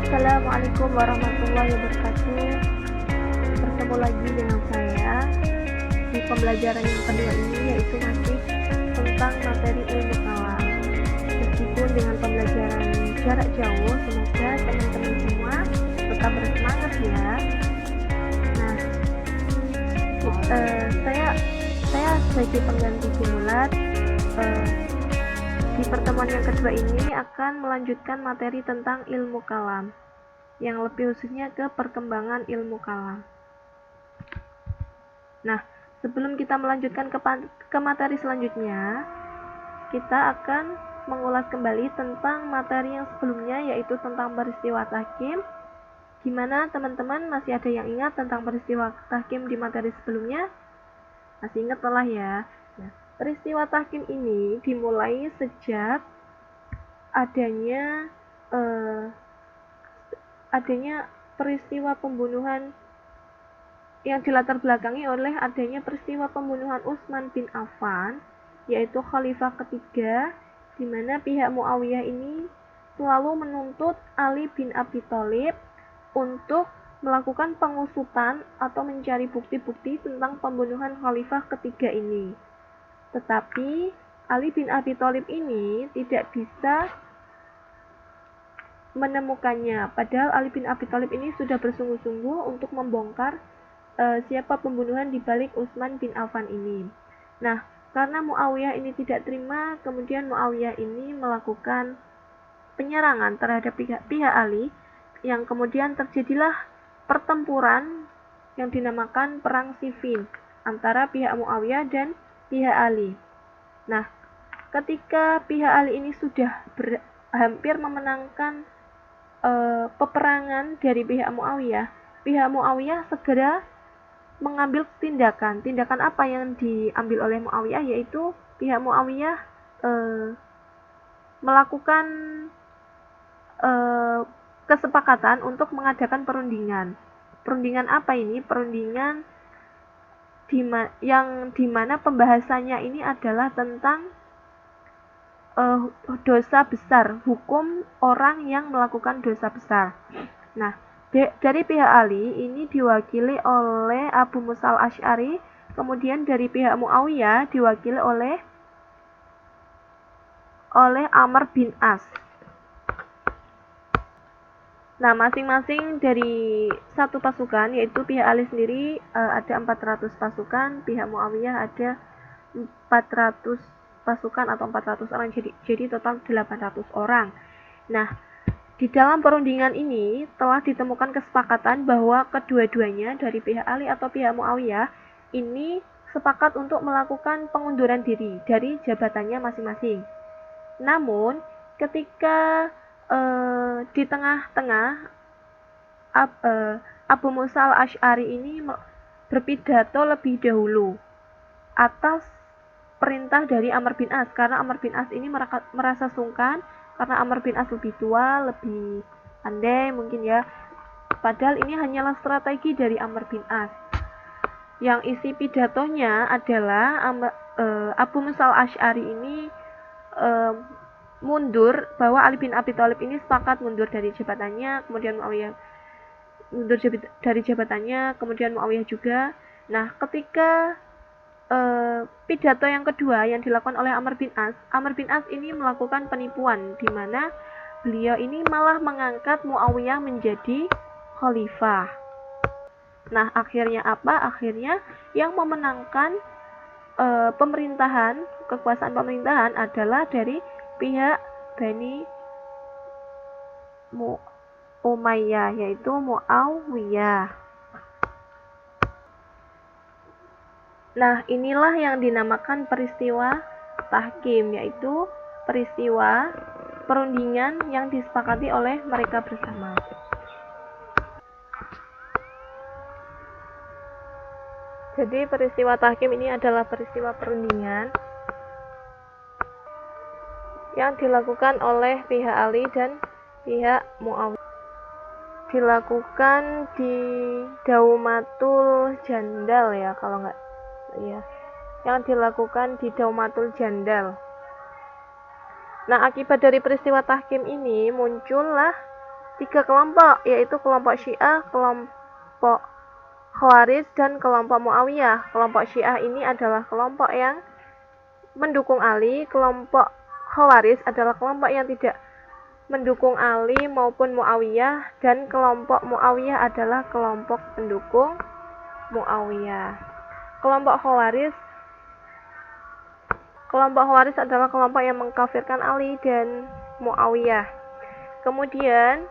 Assalamualaikum warahmatullahi wabarakatuh. Bertemu lagi dengan saya di pembelajaran yang kedua ini, yaitu masih tentang materi ilmu kalam. Meskipun dengan pembelajaran jarak jauh, semoga teman-teman semua tetap bersemangat ya. Nah, saya sebagai pengganti Mulat di pertemuan yang kedua ini akan melanjutkan materi tentang ilmu kalam, yang lebih khususnya ke perkembangan ilmu kalam. Nah, sebelum kita melanjutkan ke materi selanjutnya, kita akan mengulas kembali tentang materi yang sebelumnya, yaitu tentang peristiwa tahkim. Gimana teman-teman, masih ada yang ingat tentang peristiwa tahkim di materi sebelumnya? Masih ingat lah ya. Nah, peristiwa tahkim ini dimulai sejak adanya peristiwa pembunuhan yang dilatar belakangi oleh adanya peristiwa pembunuhan Utsman bin Affan, yaitu khalifah ketiga, di mana pihak Muawiyah ini selalu menuntut Ali bin Abi Thalib untuk melakukan pengusutan atau mencari bukti-bukti tentang pembunuhan khalifah ketiga ini. Tetapi Ali bin Abi Thalib ini tidak bisa menemukannya, padahal Ali bin Abi Thalib ini sudah bersungguh-sungguh untuk membongkar siapa pembunuhan di balik Utsman bin Affan ini. Nah, karena Muawiyah ini tidak terima, kemudian Muawiyah ini melakukan penyerangan terhadap pihak Ali, yang kemudian terjadilah pertempuran yang dinamakan Perang Siffin antara pihak Muawiyah dan pihak Ali. Nah, ketika pihak Ali ini sudah hampir memenangkan peperangan dari pihak Muawiyah segera mengambil tindakan. Tindakan apa yang diambil oleh Muawiyah, yaitu pihak Muawiyah melakukan kesepakatan untuk mengadakan perundingan. Perundingan apa ini? Perundingan yang dimana pembahasannya ini adalah tentang dosa besar, hukum orang yang melakukan dosa besar. Nah, dari pihak Ali ini diwakili oleh Abu Musa al-Asy'ari, kemudian dari pihak Muawiyah diwakili oleh Amr bin As. Nah, masing-masing dari satu pasukan, yaitu pihak Ali sendiri ada 400 pasukan, pihak Muawiyah ada 400 pasukan atau 400 orang, jadi total 800 orang. Nah, di dalam perundingan ini telah ditemukan kesepakatan bahwa kedua-duanya, dari pihak Ali atau pihak Muawiyah, ini sepakat untuk melakukan pengunduran diri dari jabatannya masing-masing. Namun, ketika di tengah-tengah Abu Musa al-Asy'ari ini berpidato lebih dahulu atas perintah dari Amr bin As, karena Amr bin As ini merasa sungkan karena Amr bin As lebih tua, lebih pandai mungkin ya. Padahal ini hanyalah strategi dari Amr bin As. Yang isi pidatonya adalah Abu Musa al-Asy'ari ini mundur, bahwa Ali bin Abi Thalib ini sepakat mundur dari jabatannya, kemudian Muawiyah mundur dari jabatannya, kemudian Muawiyah juga. Nah, ketika pidato yang kedua yang dilakukan oleh Amr bin As ini melakukan penipuan, di mana beliau ini malah mengangkat Muawiyah menjadi khalifah. Nah, akhirnya apa? Akhirnya yang memenangkan kekuasaan pemerintahan adalah dari pihak Bani Umayyah, yaitu Muawiyah. Nah, inilah yang dinamakan peristiwa tahkim, yaitu peristiwa perundingan yang disepakati oleh mereka bersama. Jadi peristiwa tahkim ini adalah peristiwa perundingan yang dilakukan oleh pihak Ali dan pihak Muawiyah. Dilakukan di Daumatul Jandal ya, kalau nggak ya, yang dilakukan di Daumatul Jandal. Nah, akibat dari peristiwa tahkim ini muncullah 3 kelompok, yaitu kelompok Syiah, kelompok Khawarij, dan kelompok Muawiyah. Kelompok Syiah ini adalah kelompok yang mendukung Ali, kelompok Khawarij adalah kelompok yang tidak mendukung Ali maupun Muawiyah, dan kelompok Muawiyah adalah kelompok pendukung Muawiyah. Kelompok Khawarij adalah kelompok yang mengkafirkan Ali dan Muawiyah. Kemudian,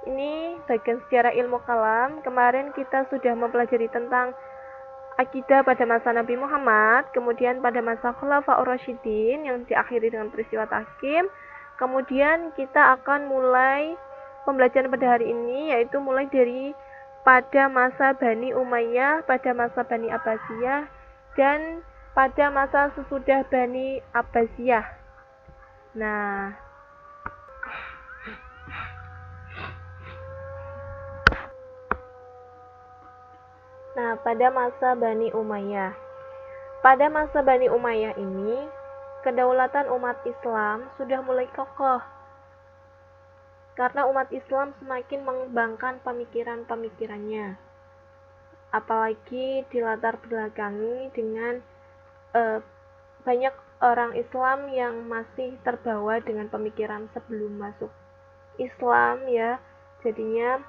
ini bagian sejarah ilmu kalam. Kemarin kita sudah mempelajari tentang akidah pada masa Nabi Muhammad, kemudian pada masa Khulafaur Rasyidin yang diakhiri dengan peristiwa tahkim. Kemudian kita akan mulai pembelajaran pada hari ini, yaitu mulai dari pada masa Bani Umayyah, pada masa Bani Abbasiyah, dan pada masa sesudah Bani Abbasiyah. Pada masa Bani Umayyah. Pada masa Bani Umayyah ini, kedaulatan umat Islam sudah mulai kokoh. Karena umat Islam semakin mengembangkan pemikiran-pemikirannya. Apalagi dilatar belakangi dengan banyak orang Islam yang masih terbawa dengan pemikiran sebelum masuk Islam ya. Jadinya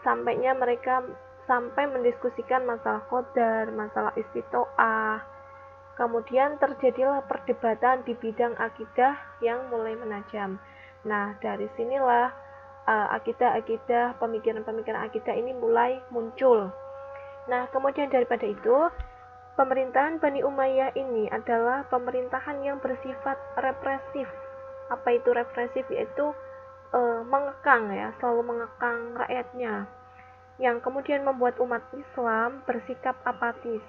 sampainya mereka sampai mendiskusikan masalah qadar, masalah istitoah. Kemudian terjadilah perdebatan di bidang akidah yang mulai menajam. Dari sinilah akidah-akidah, pemikiran-pemikiran akidah ini mulai muncul. Kemudian daripada itu, pemerintahan Bani Umayyah ini adalah pemerintahan yang bersifat represif. Apa itu represif? Yaitu mengekang ya, selalu mengekang rakyatnya, yang kemudian membuat umat Islam bersikap apatis,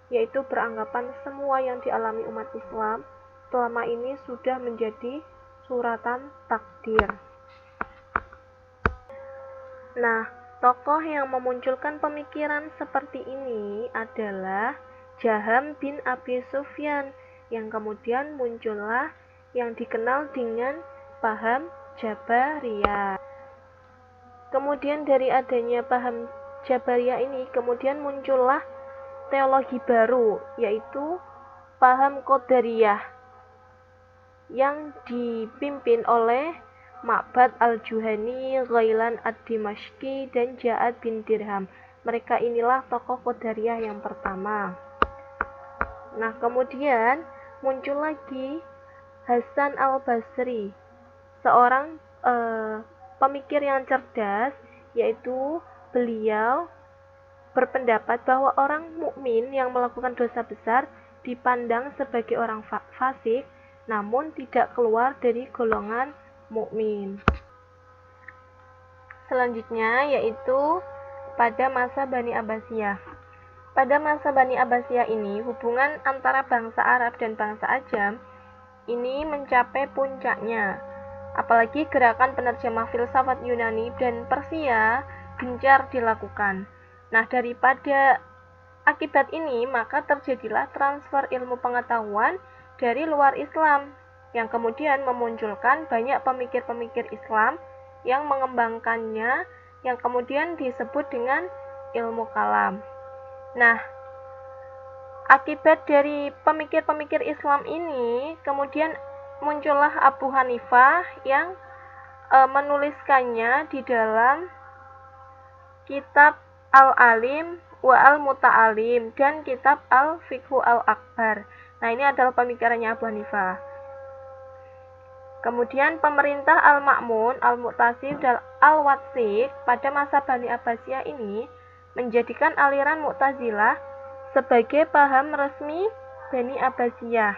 yaitu beranggapan semua yang dialami umat Islam selama ini sudah menjadi suratan takdir. Tokoh yang memunculkan pemikiran seperti ini adalah Jaham bin Abi Sufyan, yang kemudian muncullah yang dikenal dengan paham Jabariyah. Kemudian dari adanya paham Jabariyah ini, kemudian muncullah teologi baru, yaitu paham Qadariyah, yang dipimpin oleh Ma'bad al-Juhani, Ghailan ad-Dimashqi, dan Ja'ad bin Dirham. Mereka inilah tokoh Qadariyah yang pertama. Kemudian muncul lagi Hasan al-Basri, seorang pemikir yang cerdas, yaitu beliau berpendapat bahwa orang mukmin yang melakukan dosa besar dipandang sebagai orang fasik, namun tidak keluar dari golongan mukmin. Selanjutnya yaitu pada masa Bani Abbasiyah. Pada masa Bani Abbasiyah ini, hubungan antara bangsa Arab dan bangsa Ajam ini mencapai puncaknya. Apalagi gerakan penerjemah filsafat Yunani dan Persia gencar dilakukan. Daripada akibat ini, maka terjadilah transfer ilmu pengetahuan dari luar Islam, yang kemudian memunculkan banyak pemikir-pemikir Islam yang mengembangkannya, yang kemudian disebut dengan ilmu kalam. Akibat dari pemikir-pemikir Islam ini, kemudian muncullah Abu Hanifah yang menuliskannya di dalam kitab Al-Alim wa Al-Muta'alim dan kitab Al-Fiqhu Al-Akbar. Ini adalah pemikirannya Abu Hanifah. Kemudian pemerintah Al-Ma'mun, Al-Mu'tasim, dan Al-Watsiq pada masa Bani Abbasiyah ini menjadikan aliran Mu'tazilah sebagai paham resmi Bani Abbasiyah.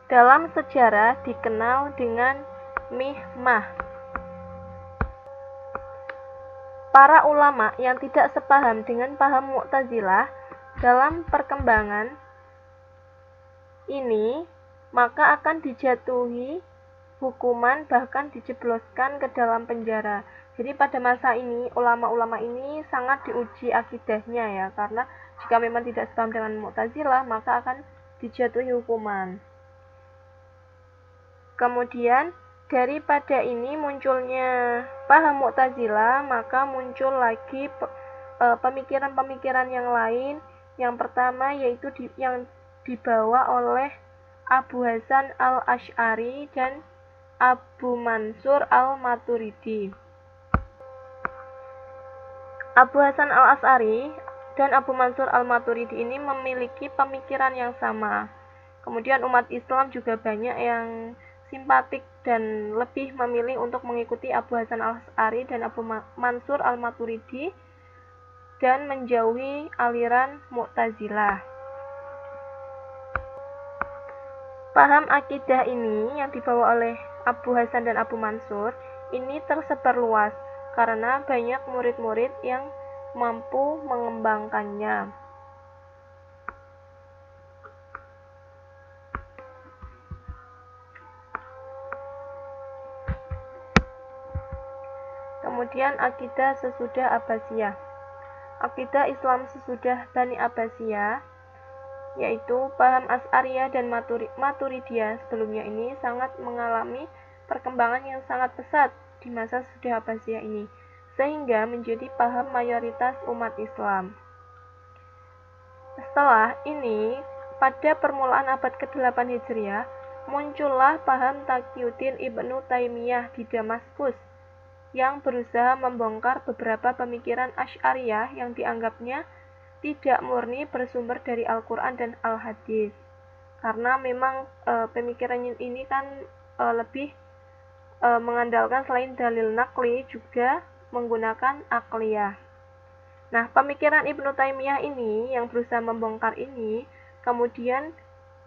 Dalam sejarah dikenal dengan Mihmah. Para ulama yang tidak sepaham dengan paham Mu'tazilah dalam perkembangan ini, maka akan dijatuhi hukuman, bahkan dijebloskan ke dalam penjara. Jadi pada masa ini, ulama-ulama ini sangat diuji akidahnya ya, karena jika memang tidak sepaham dengan Mu'tazilah, maka akan dijatuhi hukuman. Kemudian daripada ini munculnya paham Mu'tazilah, maka muncul lagi pemikiran-pemikiran yang lain. Yang pertama yaitu yang dibawa oleh Abu Hasan al-Asy'ari dan Abu Mansur al-Maturidi. Abu Hasan al-Asy'ari dan Abu Mansur al-Maturidi ini memiliki pemikiran yang sama. Kemudian umat Islam juga banyak yang simpatik dan lebih memilih untuk mengikuti Abu Hasan al-Asy'ari dan Abu Mansur al-Maturidi dan menjauhi aliran Mu'tazilah. Paham akidah ini yang dibawa oleh Abu Hasan dan Abu Mansur ini tersebar luas karena banyak murid-murid yang mampu mengembangkannya. Kemudian akidah sesudah Abbasiyah. Akidah Islam sesudah Bani Abbasiyah, yaitu paham Asy'ariyah dan Maturidiyah sebelumnya ini sangat mengalami perkembangan yang sangat pesat di masa sesudah Abbasiyah ini, sehingga menjadi paham mayoritas umat Islam. Setelah ini, pada permulaan abad ke-8 Hijriah, muncullah paham Taqiyuddin Ibnu Taimiyah di Damaskus, yang berusaha membongkar beberapa pemikiran Asy'ariyah yang dianggapnya tidak murni bersumber dari Al-Quran dan Al-Hadis. Karena memang pemikiran ini kan lebih mengandalkan selain dalil naqli juga menggunakan akliyah. Nah, pemikiran Ibnu Taimiyah ini yang berusaha membongkar ini kemudian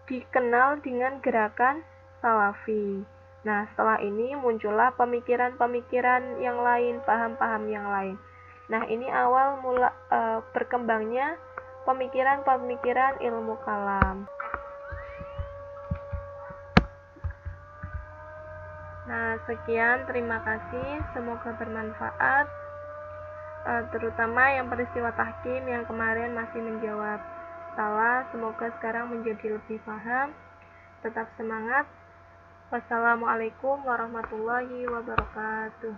dikenal dengan gerakan Salafi. Nah, setelah ini muncullah pemikiran-pemikiran yang lain, paham-paham yang lain. Nah, ini awal mula berkembangnya pemikiran-pemikiran ilmu kalam. Nah, sekian, terima kasih, semoga bermanfaat, terutama yang peristiwa tahkim yang kemarin masih menjawab salah, semoga sekarang menjadi lebih paham. Tetap semangat. Wassalamualaikum warahmatullahi wabarakatuh.